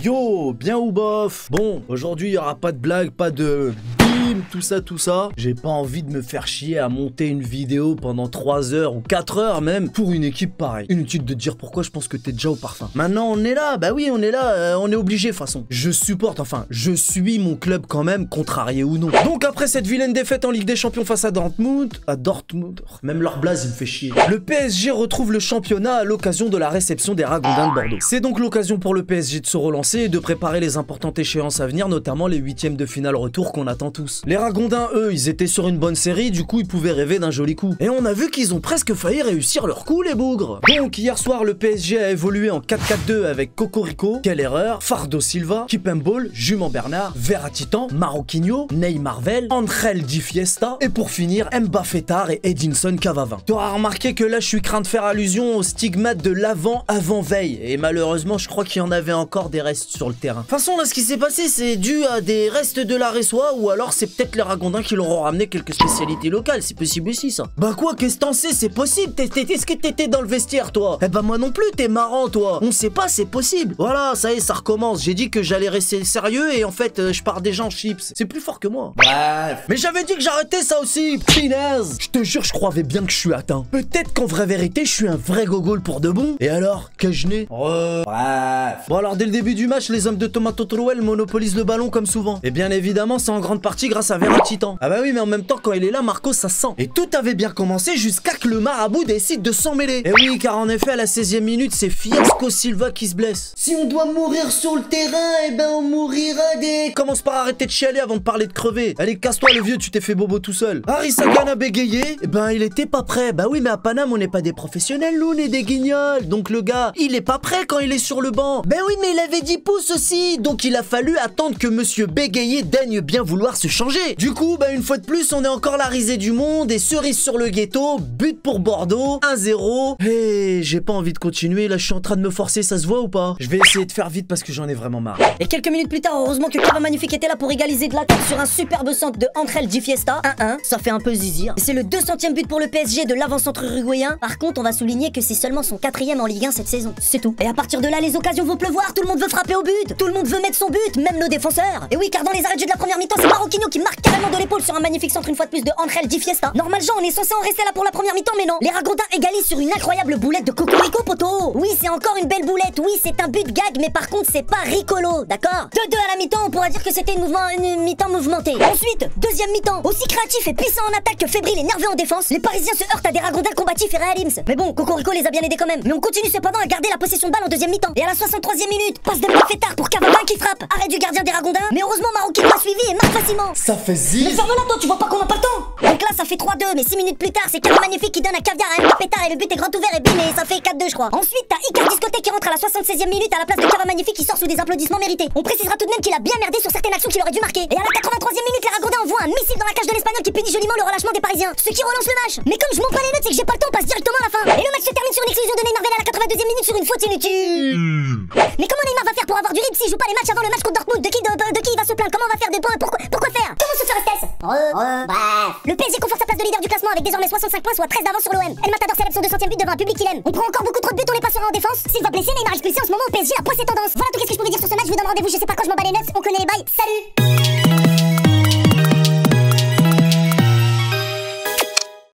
Yo, bien ou bof? Bon, aujourd'hui il n'y aura pas de blague, pas de bim, tout ça. J'ai pas envie de me faire chier à monter une vidéo pendant 3 heures ou 4 heures même pour une équipe pareille. Inutile de dire pourquoi, je pense que t'es déjà au parfum. Maintenant on est là, bah oui on est là, on est obligé de toute façon. Je suis mon club quand même, contrarié ou non. Donc après cette vilaine défaite en Ligue des Champions face à Dortmund, même leur blaze il me fait chier. Le PSG retrouve le championnat à l'occasion de la réception des Ragondins de Bordeaux. C'est donc l'occasion pour le PSG de se relancer et de préparer les importantes échéances à venir, notamment les 8e de finale retour qu'on attend tous. Les Ragondins, eux, ils étaient sur une bonne série, du coup ils pouvaient rêver d'un joli coup. Et on a vu qu'ils ont presque failli réussir leur coup, les bougres. Donc hier soir, le PSG a évolué en 4-4-2 avec Cocorico, quelle erreur, Fardo Silva, Kipembol, Juman Bernard, Verratti-Tan, Marquinhos, Neymarvel, Angel Di Fiesta et pour finir Mbappé-Tard et Edinson Cavavin. Tu auras remarqué que là je suis craint de faire allusion au stigmate de l'avant-avant-veille et malheureusement je crois qu'il y en avait encore des restes sur le terrain. De toute façon là ce qui s'est passé c'est dû à des restes de la Ressois ou alors c'est peut-être les Ragondins qui leur ont ramené quelques spécialités locales, c'est possible aussi ça. Bah quoi, qu'est-ce que t'en sais, c'est possible, est-ce que t'étais dans le vestiaire toi? Eh bah moi non plus, t'es marrant toi, on sait pas, c'est possible. Voilà, ça y est, ça recommence, j'ai dit que j'allais rester sérieux et en fait je pars déjà en chips, c'est plus fort que moi. Bref. Mais j'avais dit que j'arrêtais ça aussi, pinaise. Je te jure, je croyais bien que je suis atteint. Peut-être qu'en vraie vérité, je suis un vrai gogol pour de bon. Et alors, que je n'ai bref. Bon alors dès le début du match, les hommes de Tomato Trouel monopolisent le ballon comme souvent. Et bien évidemment, c'est en grande partie grâce à Verratti-Tan. Ah bah oui, mais en même temps, quand il est là, Marco, ça sent. Et tout avait bien commencé jusqu'à que le marabout décide de s'en mêler. Et oui, car en effet, à la 16e minute, c'est Fiasco Silva qui se blesse. Si on doit mourir sur le terrain, eh ben on mourira des... Commence par arrêter de chialer avant de parler de crever. Allez, casse-toi le vieux, tu t'es fait bobo tout seul. Harry Sagan a bégayé, eh ben il était pas prêt. Bah oui, mais à Paname, on n'est pas des professionnels, nous, on est des guignols. Donc le gars, il est pas prêt quand il est sur le banc. Ben oui, mais il avait 10 pouces aussi. Donc il a fallu attendre que monsieur Bégayé daigne bien vouloir se changer. Du coup, bah une fois de plus, on est encore la risée du monde et cerise sur le ghetto, but pour Bordeaux, 1-0. Et j'ai pas envie de continuer, là je suis en train de me forcer, ça se voit ou pas? Je vais essayer de faire vite parce que j'en ai vraiment marre. Et quelques minutes plus tard, heureusement que Cava Magnifique était là pour égaliser de la tête sur un superbe centre de Angel Di Fiesta. 1-1, ça fait un peu zizir. C'est le 200e but pour le PSG de l'avant-centre uruguayen. Par contre, on va souligner que c'est seulement son 4e en Ligue 1 cette saison. C'est tout. Et à partir de là, les occasions vont pleuvoir, tout le monde veut frapper au but, tout le monde veut mettre son but, même nos défenseurs. Et oui, car dans les arrêts de jeu de la première mi-temps, c'est Marquinhos qui marque carrément de l'épaule sur un magnifique centre une fois de plus de Angel Di Fiesta. Normalement, on est censé en rester là pour la première mi-temps, mais non. Les Ragondins égalisent sur une incroyable boulette de Cocorico, poto. Oui, c'est encore une belle boulette. Oui, c'est un but gag, mais par contre, c'est pas rigolo, d'accord? 2-2 à la mi-temps, on pourra dire que c'était une mi-temps mouvementée. Ensuite, deuxième mi-temps, aussi créatif et puissant en attaque que fébrile et nerveux en défense, les Parisiens se heurtent à des Ragondins combatifs et réalims. Mais bon, Cocorico les a bien aidés quand même. Mais on continue cependant à garder la possession de balle en deuxième mi-temps. Et à la 63e minute, passe d'Mbappé-Tard pour Cavavin qui frappe. Arrêt du gardien des Ragondins, mais heureusement Marquinhos a suivi et marque facilement. Ça fait zip. Mais ferme-la toi, tu vois pas qu'on a pas le temps. Donc là ça fait 3-2, mais 6 minutes plus tard c'est Cava Magnifique qui donne un caviar à Mbappé-Tard et le but est grand ouvert et bim, et ça fait 4-2 je crois. Ensuite t'as Icar Discothèque qui rentre à la 76e minute à la place de Cava Magnifique qui sort sous des applaudissements mérités. On précisera tout de même qu'il a bien merdé sur certaines actions qu'il aurait dû marquer. Et à la 83e minute les Ragondins envoient un missile dans la cage de l'Espagnol qui punit joliment le relâchement des Parisiens, ce qui relance le match. Mais comme je monte pas les notes, c'est que j'ai pas le temps, on passe directement à la fin. Et le match se termine sur une exclusion de Neymarvel à la 82e minute sur une faute inutile. Mais comment Neymar va faire pour avoir du rythme s'il joue pas les matchs avant le match contre Dortmund? De qui il va se plaindre? Comment on va faire pourquoi faire? Comment se ferait ce bref. Le PSG conforte sa place de leader du classement avec désormais 65 points, soit 13 d'avance sur l'OM. El Matador célèbre son 200e but devant un public qu'il aime. On prend encore beaucoup trop de buts, on les passera en défense. S'il va blesser, Neymar expulsé en ce moment au PSG, la poisse est tendance. Voilà tout ce que je pouvais dire sur ce match, je vous donne rendez-vous, je sais pas quand, je m'en bats les nuts, on connaît les bails, salut.